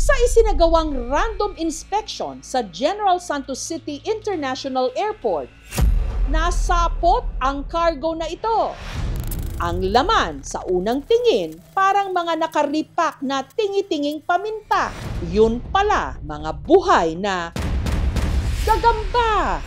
Sa isinagawang random inspection sa General Santos City International Airport, nasapot ang cargo na ito. Ang laman sa unang tingin, parang mga nakaripak na tingi-tinging paminta. Yun pala, mga buhay na gagamba.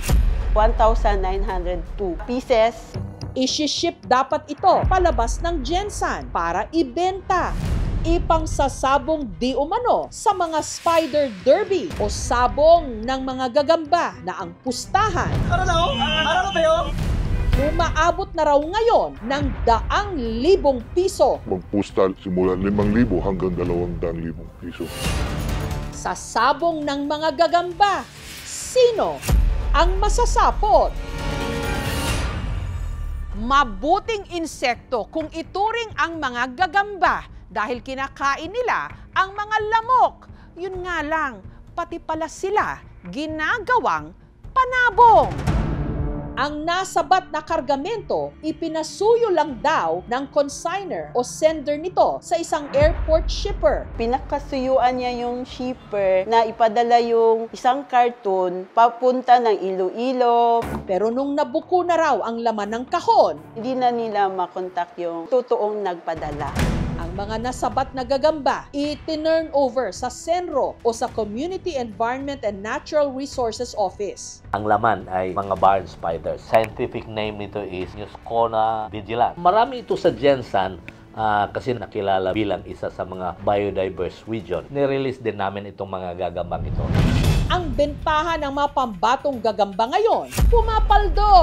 1,902 pieces. Isi-ship dapat ito palabas ng Gensan para ibenta. Ipangsasabong di umano sa mga spider derby o sabong ng mga gagamba na ang pustahan. Umaabot na raw ngayon ng 100,000 piso. Magpusta simula 5,000 hanggang 200,000 piso. Sa sabong ng mga gagamba, sino ang masasapot? Mabuting insekto kung ituring ang mga gagamba dahil kinakain nila ang mga lamok. Yun nga lang, pati pala sila ginagawang panabong. Ang nasabat na kargamento, ipinasuyo lang daw ng consignor o sender nito sa isang airport shipper. Pinakasuyuan niya yung shipper na ipadala yung isang karton papunta ng Iloilo. Pero nung nabuko na raw ang laman ng kahon, Hindi na nila makontak yung totoong nagpadala. ang mga nasabat na gagamba itinurn over sa Senro o sa Community Environment and Natural Resources Office. Ang laman ay mga barn spiders. Scientific name nito is Muscona vigilant. Marami ito sa Gensan kasi nakilala bilang isa sa mga biodiverse region. Nirelease din namin itong mga gagambang ito. Ang bentahan ng mga pambatong gagamba ngayon, pumapaldo!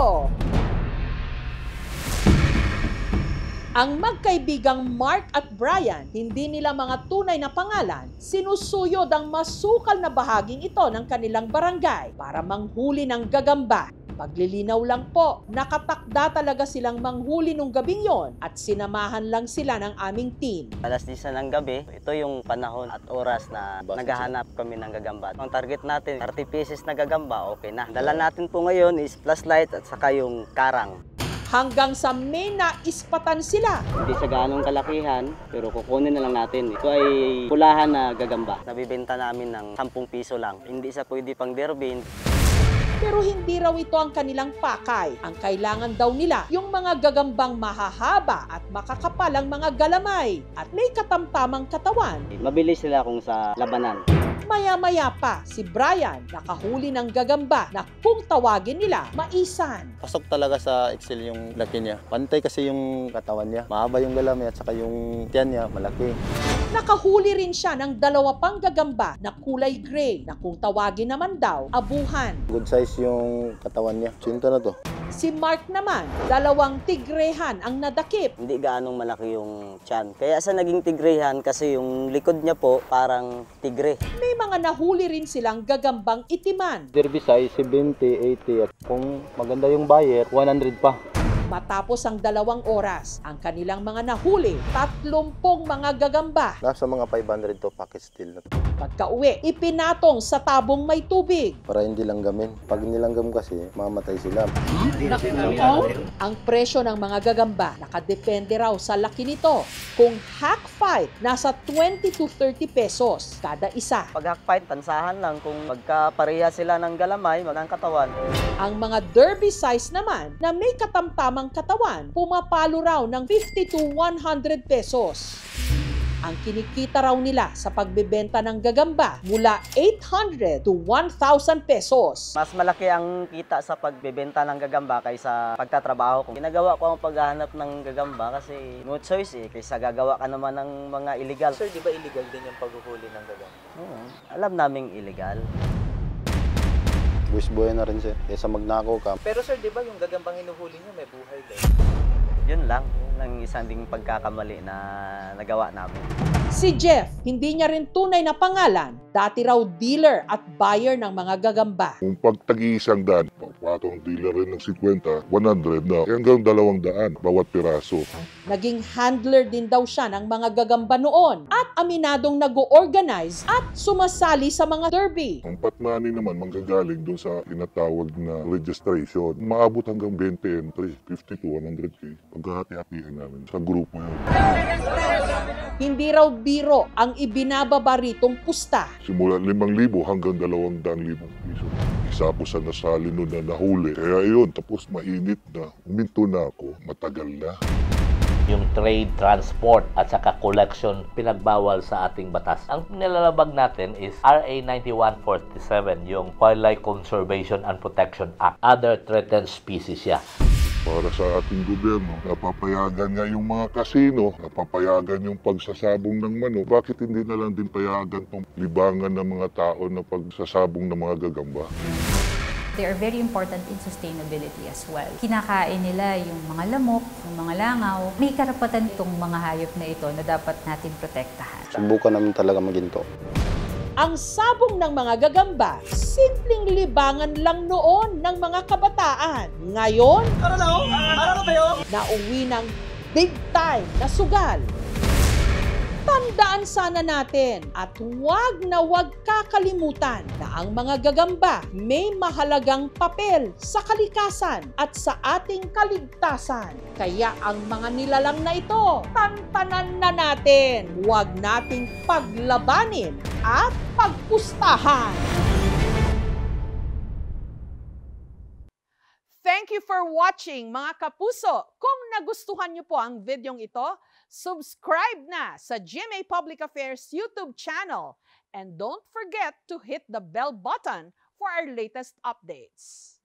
Ang magkaibigang Mark at Brian, hindi nila mga tunay na pangalan, sinusuyod ang masukal na bahaging ito ng kanilang barangay para manghuli ng gagamba. Paglilinaw lang po, nakatakda talaga silang manghuli nung gabing yon at sinamahan lang sila ng aming team. Alas 10 ng gabi, ito yung panahon at oras na naghahanap kami ng gagamba. Ang target natin, 30 pieces na gagamba, okay na. Dala natin po ngayon is flashlight at saka yung karang. Hanggang sa may naispatan sila. Hindi sa ganong kalakihan, pero kukunin na lang natin. Ito ay pulahan na gagamba. Nabibenta namin ng 10 piso lang. Hindi sa pwede pang derby. Pero hindi raw ito ang kanilang pakay. Ang kailangan daw nila yung mga gagambang mahahaba at makakapalang mga galamay at may katamtamang katawan. Mabilis sila kung sa labanan. Maya-maya pa, si Brian nakahuli ng gagamba na kung tawagin nila, maisan. Pasok talaga sa Excel yung laki niya. Pantay kasi yung katawan niya. Mahaba yung galamay at saka yung tiyan niya malaki. Nakahuli rin siya ng 2 pang gagamba na kulay gray na kung tawagin naman daw, abuhan. Good size yung katawan niya. Sinto na to. Si Mark naman, 2 tigrehan ang nadakip. Hindi gaanong malaki yung tiyan. Kaya sa naging tigrehan kasi yung likod niya po parang tigre. May mga nahuli rin silang gagambang itiman. Derby size 70, 80 at kung maganda yung buyer, 100 pa. Matapos ang 2 oras, ang kanilang mga nahuli, 30 mga gagamba. Nasa mga 500 to package still na to. Pagka-uwi, ipinatong sa tabong may tubig. Para hindi langgamin. Pag nilanggam kasi, mamatay sila. Ang presyo ng mga gagamba, nakadepende raw sa laki nito. Kung hack fight, nasa 20 to 30 pesos kada isa. Pag hackfight, tansahan lang. Kung magkapareha sila ng galamay, ng katawan. Ang mga derby size naman na may katamtamang katawan, pumapalo raw ng 50 to 100 pesos. Ang kinikita raw nila sa pagbebenta ng gagamba mula 800 to 1,000 pesos. Mas malaki ang kita sa pagbebenta ng gagamba kaysa pagtatrabaho ko. Ginagawa ko ang paghahanap ng gagamba kasi no choice kaysa gagawa ka naman ng mga illegal. Sir, di ba illegal din yung paghuhuli ng gagamba? Oo. Alam naming illegal. Buwis-buhay na rin siya. Kaysa magnakaw ka. Pero sir, di ba yung gagambang hinuhuli niyo may buhay din? Yun lang. Yun ang isang ding pagkakamali na nagawa namin. Si Jeff, hindi niya rin tunay na pangalan, dati raw dealer at buyer ng mga gagamba. Kung pag-tagi-100, patong dealer rin ng 50, 100 na, hanggang 200 bawat piraso. Naging handler din daw siya ng mga gagamba noon at aminadong nag-organize at sumasali sa mga derby. Ang patmani naman manggagaling doon sa tinatawag na registration. Maabot hanggang 20 entry, 50 to 100K. Pagkahati-hatihan namin sa grupo yun. Hindi raw biro ang ibinababa ritong pusta. Simula 5,000 hanggang 200,000 piso. Isa ako sa nasali nun na nahuli. Kaya yun, tapos mainit na. Uminto na ako, matagal na. Yung trade, transport, at saka collection pinagbawal sa ating batas. Ang nilalabag natin is RA 9147, yung Wildlife Conservation and Protection Act. Other threatened species siya. Para sa ating gobyerno, napapayagan nga yung mga kasino, napapayagan yung pagsasabong ng manok. Bakit hindi na lang din payagan tong libangan ng mga tao na pagsasabong ng mga gagamba? They are very important in sustainability as well. Kinakain nila yung mga lamok, yung mga langaw. May karapatan itong mga hayop na ito na dapat natin protektahan. Subukan namin talaga maginto. Ang sabong ng mga gagamba, simpleng libangan lang noon ng mga kabataan. Ngayon, nauwi ng big time na sugal. Tandaan sana natin at huwag na huwag kakalimutan na ang mga gagamba may mahalagang papel sa kalikasan at sa ating kaligtasan. Kaya ang mga nilalang na ito, tantanan na natin. Huwag nating paglabanin at pagpustahan. Thank you for watching, mga kapuso. Kung nagustuhan niyo po ang videong ito, subscribe na sa GMA Public Affairs YouTube channel. And don't forget to hit the bell button for our latest updates.